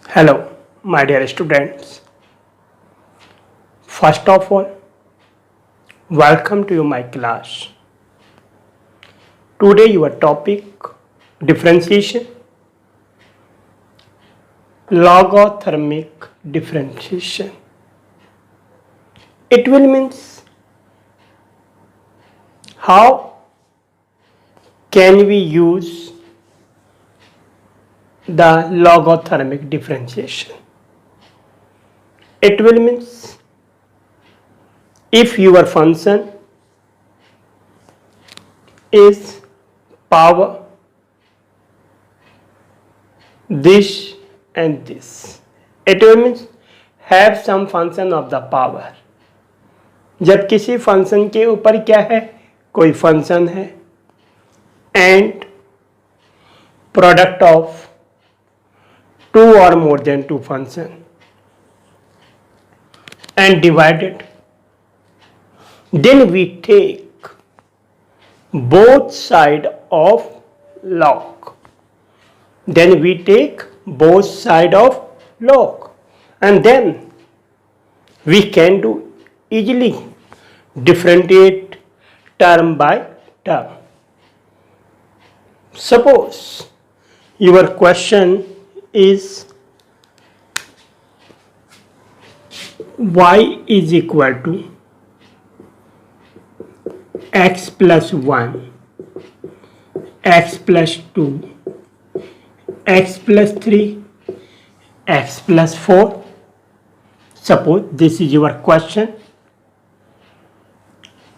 Hello, my dear students. First of all, welcome to my class. Today your topic differentiation, logothermic differentiation. It will means how can we use the logothermic differentiation. It will means if your function is power this and this, it will means have some function of the power. जब किसी function के ऊपर क्या है, कोई function है and product of two or more than two function and divided, then we take both side of log. Then we take both side of log and then we can do easily differentiate term by term. Suppose your question is y is equal to x plus 1, x plus 2, x plus 3, x plus 4. Suppose this is your question.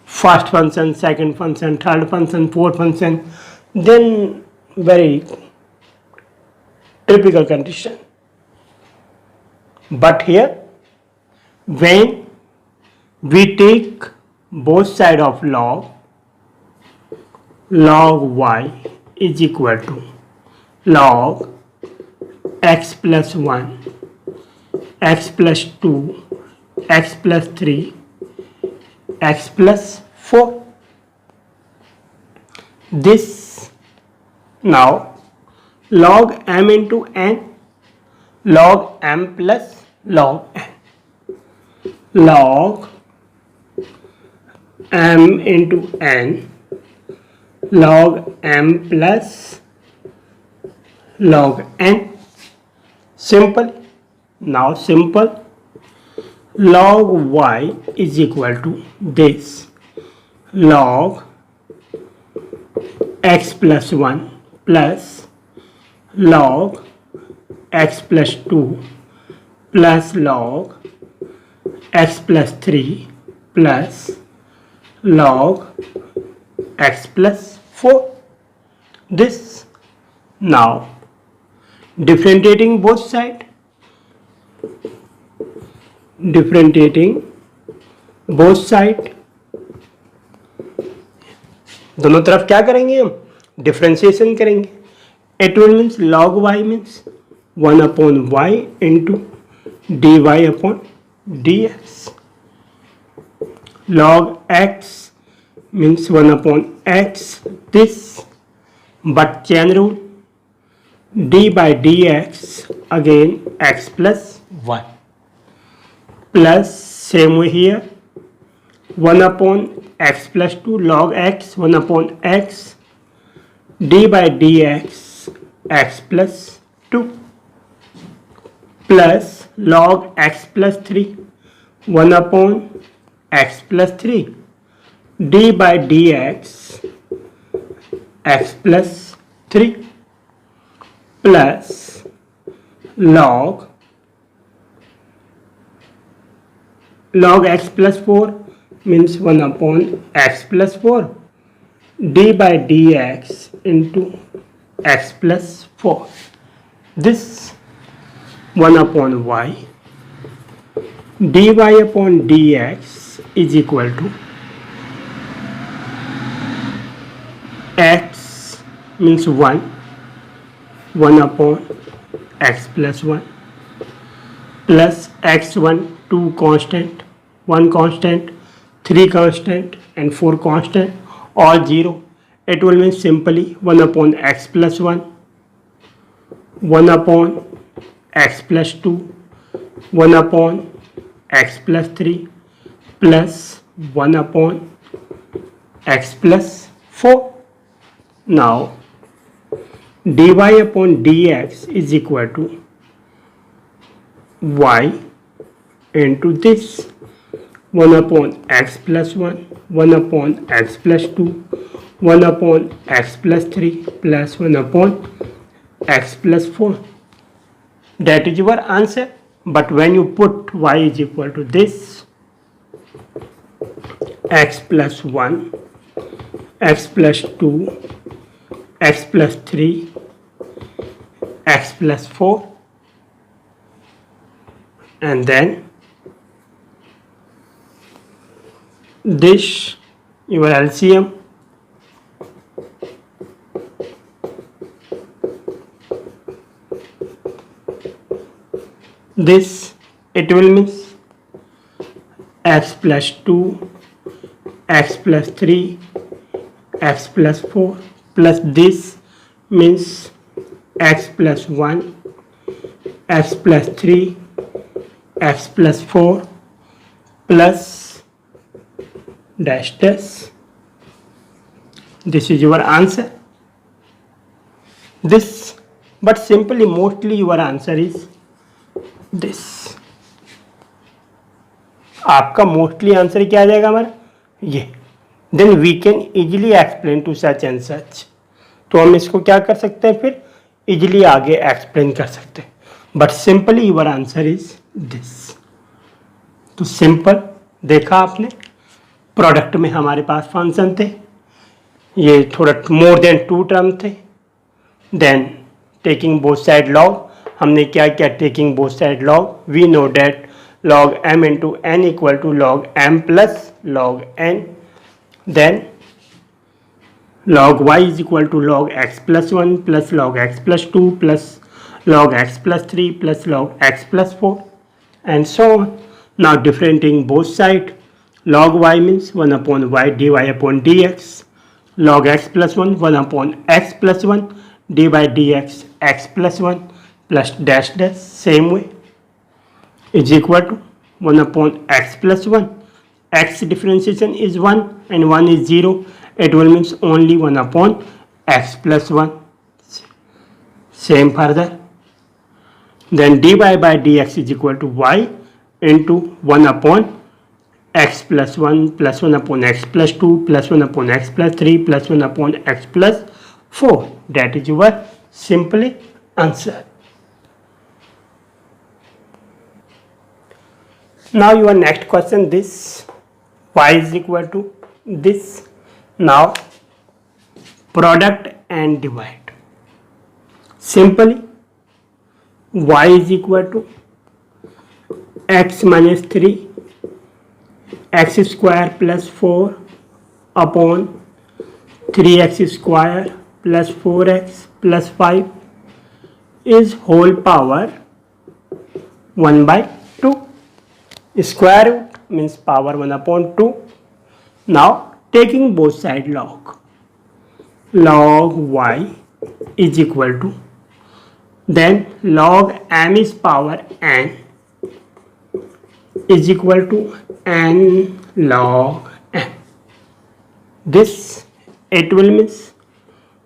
First function, second function, third function, fourth function, then very typical condition. But here, when we take both side of log y is equal to log x plus 1, x plus 2, x plus 3, x plus 4. This now log m into n, log m plus log n, log m into n, log m plus log n. Simple. Now simple. Log y is equal to this log x plus 1 plus log x plus 2 plus log x plus 3 plus log x plus 4. This now differentiating both sides, differentiating both side, दोनों तरफ क्या करेंगे हम, differentiation करेंगे. It will means log y means 1 upon y into dy upon dx. Log x means 1 upon x, this, but chain rule, d by dx again x plus 1 plus same way here 1 upon x plus 2 log x 1 upon x d by dx x plus 2 plus log x plus 3 1 upon x plus 3 d by dx x plus 3 plus log x plus 4 means 1 upon x plus 4 d by dx into x plus 4. This 1 upon y dy upon dx is equal to x means 1 upon x plus 1 plus x1 2 constant, 1 constant, 3 constant and 4 constant, all 0. It will mean simply 1 upon x plus 1, 1 upon x plus 2, 1 upon x plus 3 plus 1 upon x plus 4. Now dy upon dx is equal to y into this 1 upon x plus 1, 1 upon x plus 2, 1 upon x plus 3 plus 1 upon x plus 4. That is your answer. But when you put y is equal to this, x plus 1, x plus 2, x plus 3, x plus 4, and then this your LCM, this it will means x plus 2, x plus 3, x plus 4 plus this means x plus 1, x plus 3, x plus 4 plus dash dash. This is your answer. This, but simply mostly your answer is this. आपका mostly answer क्या आ जाएगा हमारा ये. Then we can easily explain to such and such. तो हम इसको क्या कर सकते हैं, फिर इजिली आगे एक्सप्लेन कर सकते हैं. But simply your answer is this. तो सिंपल देखा आपने. प्रोडक्ट में हमारे पास फंक्शन थे, ये थोड़ा मोर देन 2 टर्म थे. Then taking both side log, हमने क्या किया, taking both side log. We know that log m into n equal to log m plus log n. Then log y is equal to log x plus 1 plus log x plus 2 plus log x plus 3 plus log x plus 4 and so on. Now differentiating both sides, log y means 1 upon y dy upon dx, log x plus 1 1 upon x plus 1 d by dx x plus 1 plus dash dash same way is equal to 1 upon x plus 1. X differentiation is 1 and 1 is 0. It will means only 1 upon x plus 1. Same further. Then dy by dx is equal to y into 1 upon x plus 1 plus 1 upon x plus 2 plus 1 upon x plus 3 plus 1 upon x plus 4. That is your simply answer. Now your next question, this y is equal to this. Now product and divide. Simply y is equal to x minus 3 x square plus 4 upon 3x square plus 4x plus 5 is whole power 1 by 2. Square root means power 1 upon 2. Now taking both side log, log y is equal to, then log m is power n is equal to n log m. This it will means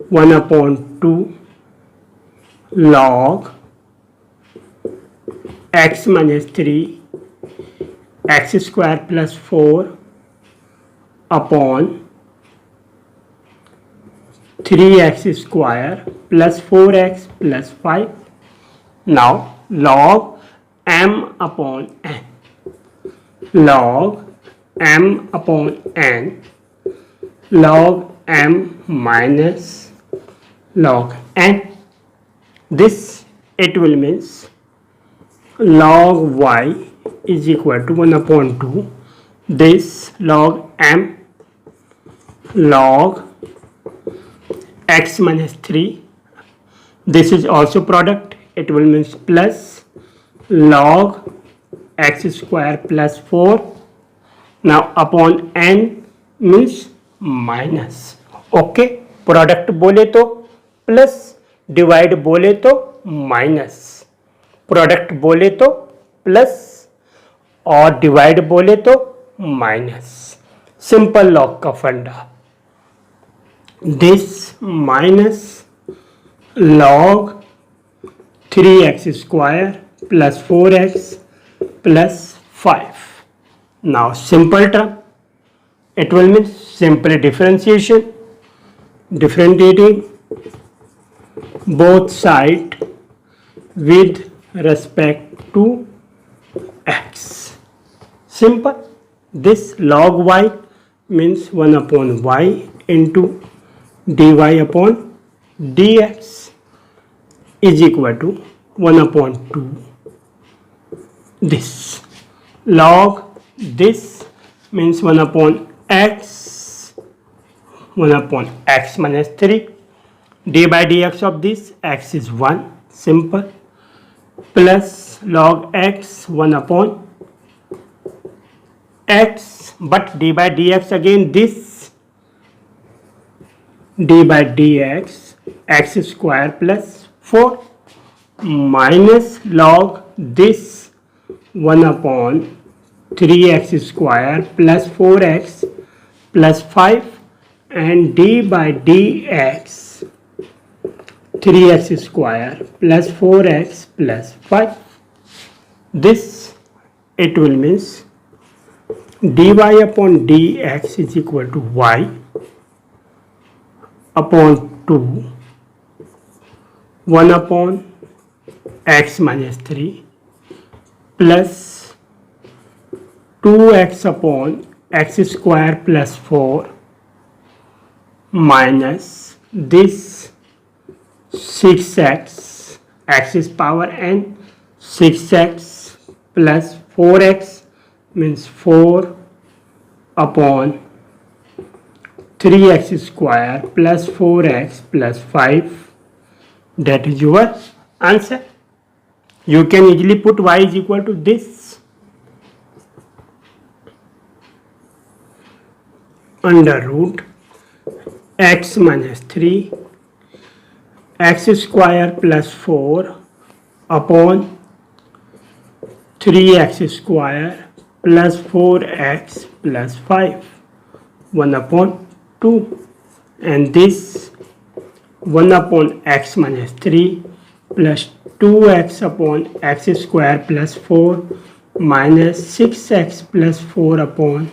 1 upon 2 log x minus 3 x square plus 4 upon 3x square plus 4x plus 5. Now log m upon n, log m upon n, log m minus log n. This it will means log y is equal to 1 upon 2 this log m log x minus 3. This is also product, it will means plus log x square plus 4. Now upon n means minus. Okay, product बोले तो plus, divide बोले तो minus. Product बोले तो plus और divide बोले तो minus. Simple log का फंडा। This minus log 3x square plus 4x plus 5. Now simple term, it will mean simple differentiation, differentiating both side with respect to x. Simple. This log y means 1 upon y into dy upon dx is equal to 1 upon 2 this. Log this means 1 upon x, 1 upon x minus 3. d by dx of this, x is 1, simple, plus log x 1 upon x, but d by dx again this, d by dx x square plus 4 minus log this 1 upon 3x square plus 4x plus 5 and d by dx 3x square plus 4x plus 5. This it will means dy upon dx is equal to y upon 2 1 upon x minus 3 plus 2x upon x square plus 4 minus this 6x, x is power n, 6x plus 4x means 4 upon 3x square plus 4x plus 5. That is your answer. You can easily put y is equal to this. Under root x minus 3 x square plus 4 upon 3x square plus 4x plus 5 1 upon 2 and this 1 upon x minus 3 plus 2x upon x square plus 4 minus 6x plus 4 upon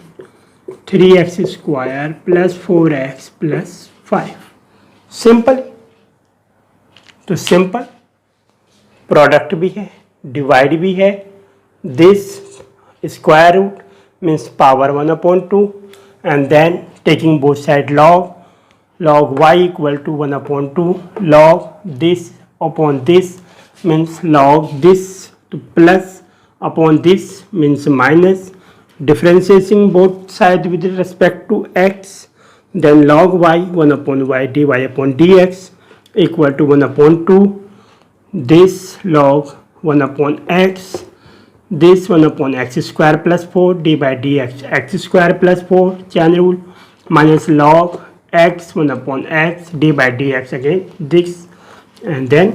3x square plus 4x plus 5. Simple, तो simple product भी है, divide भी है. This square root means power 1 upon 2 and then taking both side log y equal to 1 upon 2 log this upon this means log this to plus upon this means minus, differentiating both sides with respect to x, then log y 1 upon y dy upon dx equal to 1 upon 2 this log 1 upon x, this 1 upon x square plus 4 d by dx x square plus 4 chain rule minus log x 1 upon x d by dx again this and then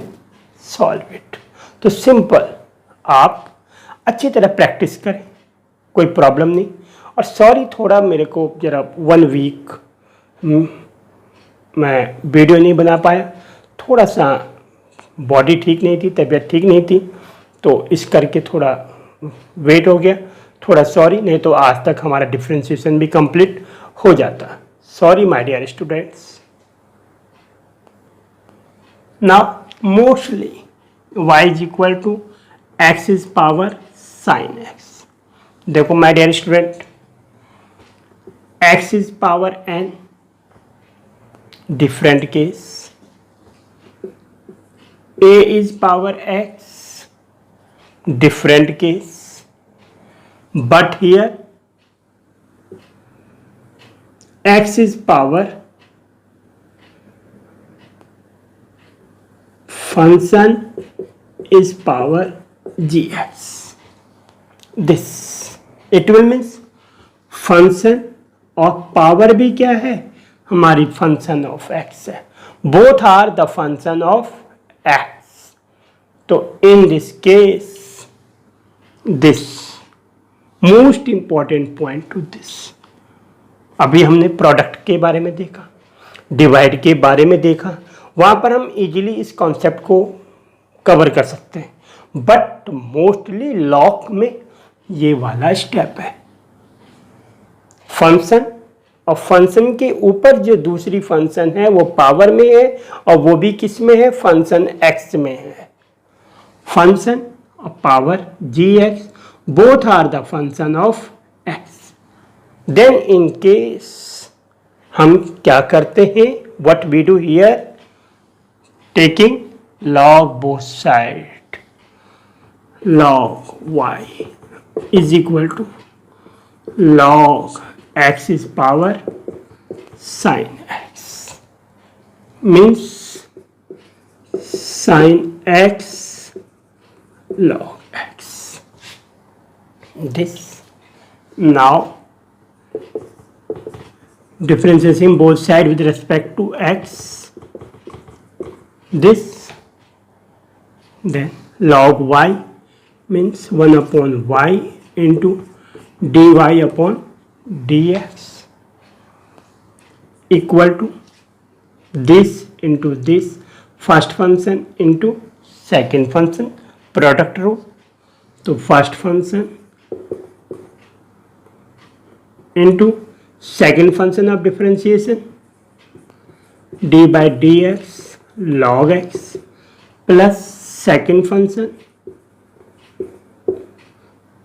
solve it. तो simple आप अच्छी तरह practice करें, कोई problem नहीं. और sorry थोड़ा मेरे को ज़रा 1 वीक मैं वीडियो नहीं बना पाया, थोड़ा सा बॉडी ठीक नहीं थी, तबीयत ठीक नहीं थी, तो इस करके थोड़ा वेट हो गया. थोड़ा सॉरी, नहीं तो आज तक हमारा डिफ्रेंशिएशन भी कंप्लीट हो जाता. Sorry my dear students. Now mostly y is equal to x is power sine x. देखो my dear student, x is power n, different case. A is power x, different case. But here x is power function is power gx. This it will means function और power भी क्या है, हमारी function of x है. Both are the function of x. तो in this case this most important point to this, अभी हमने product के बारे में देखा, डिवाइड के बारे में देखा, वहां पर हम इजीली इस कॉन्सेप्ट को कवर कर सकते हैं, बट मोस्टली लॉग में ये वाला स्टेप है। फंक्शन और फंक्शन के ऊपर जो दूसरी फंक्शन है वो पावर में है, और वो भी किस में है, फंक्शन एक्स में है। फंक्शन और power g x both are the function of x. Then in case हम क्या करते हैं, what we do here, taking log both side, log y is equal to log x is power sin x, means sin x log x. This now differentiating both sides with respect to x, this, then log y means 1 upon y into dy upon dx equal to this into this, first function into second function, product rule. तो first function into second function of differentiation, d by dx log x plus second function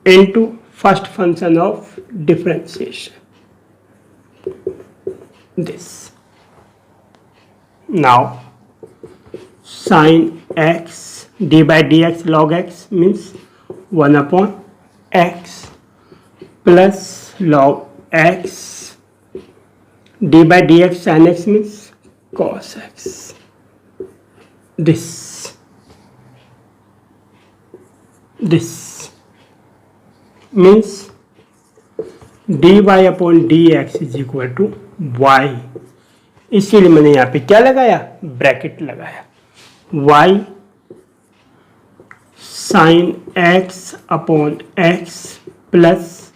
into first function of differentiation, this. Now sin x d by dx log x means 1 upon x plus log x d by dx sin x means cos x, this means dy upon dx is equal to y, इसीलिए मैंने यहाँ पे क्या लगाया, bracket लगाया, y sin x upon x plus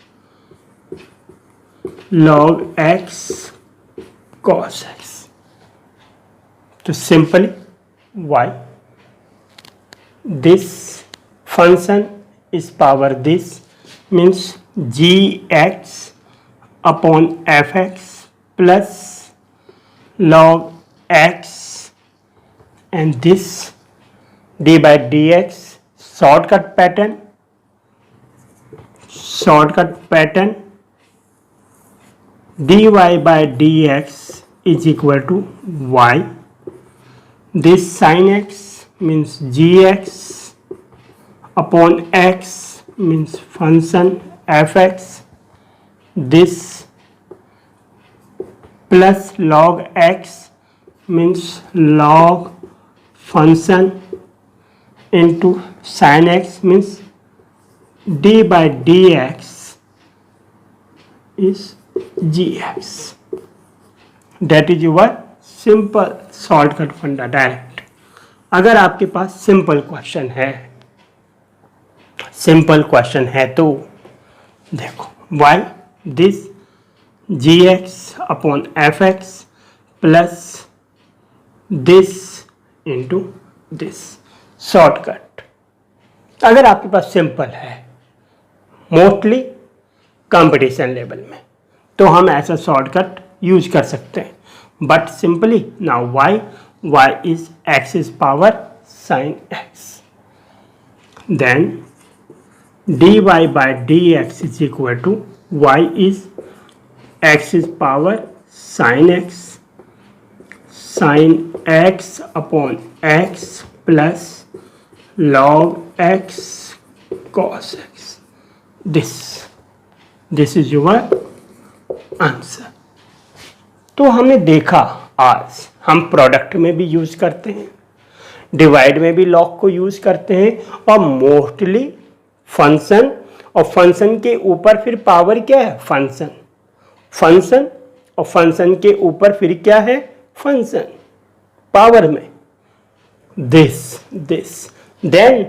log x cos x. तो simply y, this function is power this, means gx upon fx plus log x, and this d by dx, shortcut pattern dy by dx is equal to y, this sin x means gx upon x means function fx, this plus log x means log function into sin x means d by dx is gx. That is your simple shortcut फंडा direct. अगर आपके पास simple question है तो देखो, y this gx upon fx plus this into this, shortcut. अगर आपके पास simple है, mostly competition level में, तो हम ऐसा शॉर्टकट यूज कर सकते हैं. But simply now y is x is power sin x, then dy by dx is equal to y is x is power sin x upon x plus log x cos x. This is your answer. तो हमने देखा आज हम product में भी use करते हैं, divide में भी लॉग को यूज करते हैं, और मोस्टली फंक्शन, और फंक्शन के ऊपर फिर पावर क्या है, फंक्शन और फंक्शन के ऊपर फिर क्या है, फंक्शन पावर में. This then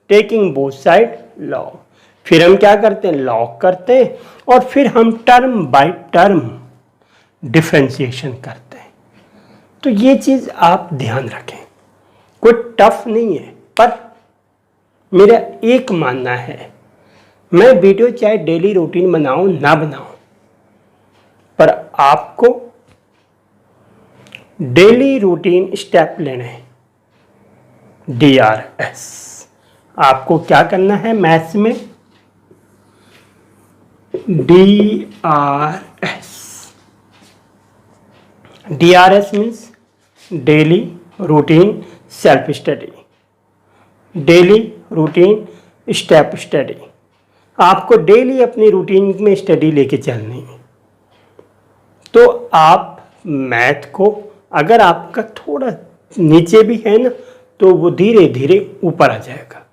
taking both side log, फिर हम क्या करते हैं, लॉग करते हैं और फिर हम टर्म बाय टर्म डिफरेंशिएशन करते हैं। तो ये चीज़ आप ध्यान रखें, कोई टफ नहीं है, पर मेरा एक मानना है, मैं वीडियो चाहे डेली रूटीन बनाऊं ना बनाऊं, पर आपको डेली रूटीन स्टेप लेने हैं। DRS आपको क्या करना है मैथ्स में, DRS means daily routine self study, daily routine step study. आपको डेली अपनी रूटीन में स्टडी लेके चलनी है। तो आप मैथ को अगर आपका थोड़ा नीचे भी है ना, तो वो धीरे धीरे ऊपर आ जाएगा।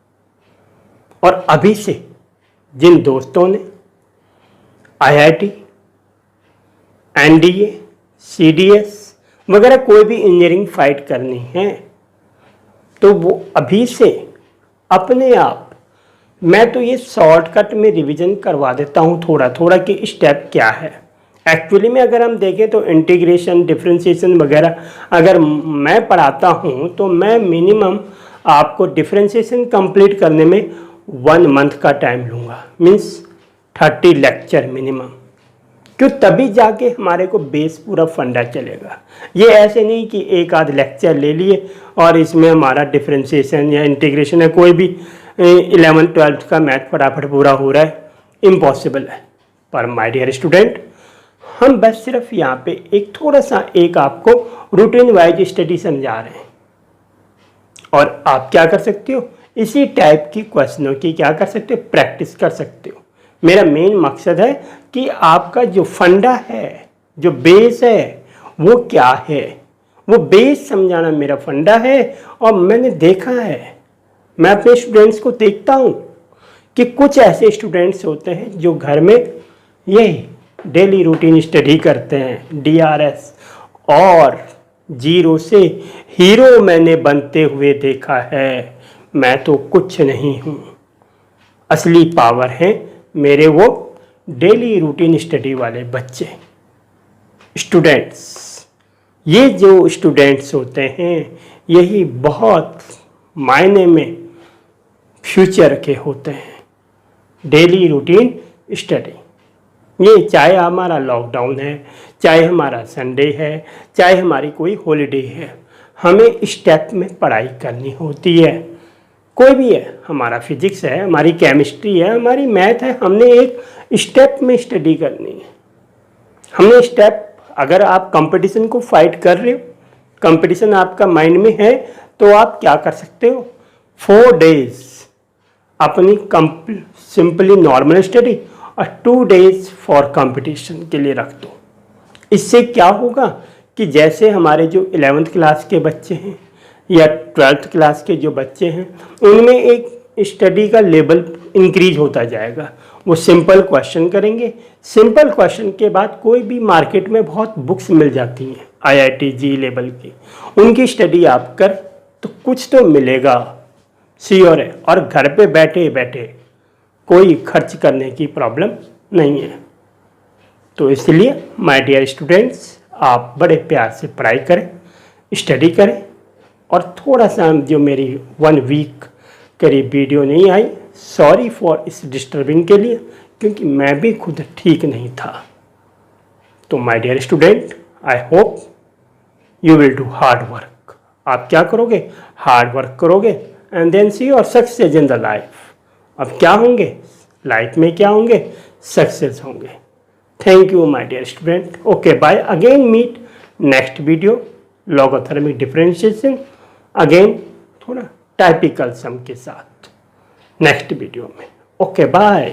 और अभी से जिन दोस्तों ने IIT, NDA, CDS वगैरह कोई भी इंजीनियरिंग फाइट करनी है, तो वो अभी से अपने आप, मैं तो ये शॉर्टकट में रिवीजन करवा देता हूँ थोड़ा थोड़ा कि स्टेप क्या है। एक्चुअली में अगर हम देखें तो इंटीग्रेशन, डिफरेंशिएशन वगैरह अगर मैं पढ़ाता हूँ तो मैं मिनिमम आपको डिफरेंशिएशन कंप्लीट करने में 1 मंथ का टाइम लूँगा, मीन्स 30 लेक्चर मिनिमम, क्यों तभी जाके हमारे को बेस पूरा फंडा चलेगा। ये ऐसे नहीं कि एक आध लेक्चर ले लिए और इसमें हमारा डिफरेंशिएशन या इंटीग्रेशन है, कोई भी 11th-12th का मैथ फटाफट पूरा हो रहा है, इम्पॉसिबल है। पर माय डियर स्टूडेंट, हम बस सिर्फ यहाँ पे एक थोड़ा सा एक आपको रूटीन वाइज स्टडी समझा रहे हैं, और आप क्या कर सकते हो, इसी टाइप की क्वेश्चनों की क्या कर सकते हो, प्रैक्टिस कर सकते हो। मेरा मेन मकसद है कि आपका जो फंडा है, जो बेस है, वो क्या है, वो बेस समझाना मेरा फंडा है। और मैंने देखा है, मैं अपने स्टूडेंट्स को देखता हूँ कि कुछ ऐसे स्टूडेंट्स होते हैं जो घर में यही डेली रूटीन स्टडी करते हैं, DRS, और 0 से हीरो मैंने बनते हुए देखा है। मैं तो कुछ नहीं हूँ, असली पावर है मेरे वो डेली रूटीन स्टडी वाले बच्चे, स्टूडेंट्स। ये जो स्टूडेंट्स होते हैं यही बहुत मायने में फ्यूचर के होते हैं। डेली रूटीन स्टडी, ये चाहे हमारा लॉकडाउन है, चाहे हमारा संडे है, चाहे हमारी कोई हॉलीडे है, हमें स्टेप में पढ़ाई करनी होती है। कोई भी है, हमारा फिजिक्स है, हमारी केमिस्ट्री है, हमारी मैथ है, हमने एक स्टेप में स्टडी करनी है। हमने स्टेप, अगर आप कंपटीशन को फाइट कर रहे हो, कंपटीशन आपका माइंड में है, तो आप क्या कर सकते हो, 4 डेज अपनी सिंपली नॉर्मल स्टडी और 2 डेज फॉर कंपटीशन के लिए रख दो। इससे क्या होगा कि जैसे हमारे जो 11th क्लास के बच्चे हैं या 12th क्लास के जो बच्चे हैं, उनमें एक स्टडी का लेवल इंक्रीज होता जाएगा। वो सिंपल क्वेश्चन करेंगे, सिंपल क्वेश्चन के बाद कोई भी मार्केट में बहुत बुक्स मिल जाती हैं IIT जी लेवल की, उनकी स्टडी आप कर तो कुछ तो मिलेगा, श्योर है। और घर पे बैठे बैठे कोई खर्च करने की प्रॉब्लम नहीं है। तो इसलिए माय डियर स्टूडेंट्स, आप बड़े प्यार से पढ़ाई करें, स्टडी करें, और थोड़ा सा जो मेरी 1 वीक करीब वीडियो नहीं आई, सॉरी फॉर इस डिस्टर्बिंग के लिए, क्योंकि मैं भी खुद ठीक नहीं था। तो my dear student, I hope you will do hard work. आप क्या करोगे, हार्ड वर्क करोगे, and then see your success in the life. अब क्या होंगे लाइफ में, क्या होंगे, सक्सेस होंगे। Thank you my dear student. Okay, bye, again meet next video, logarithmic differentiation, again थोड़ा टाइपिकल सम के साथ नेक्स्ट वीडियो में। Okay, bye.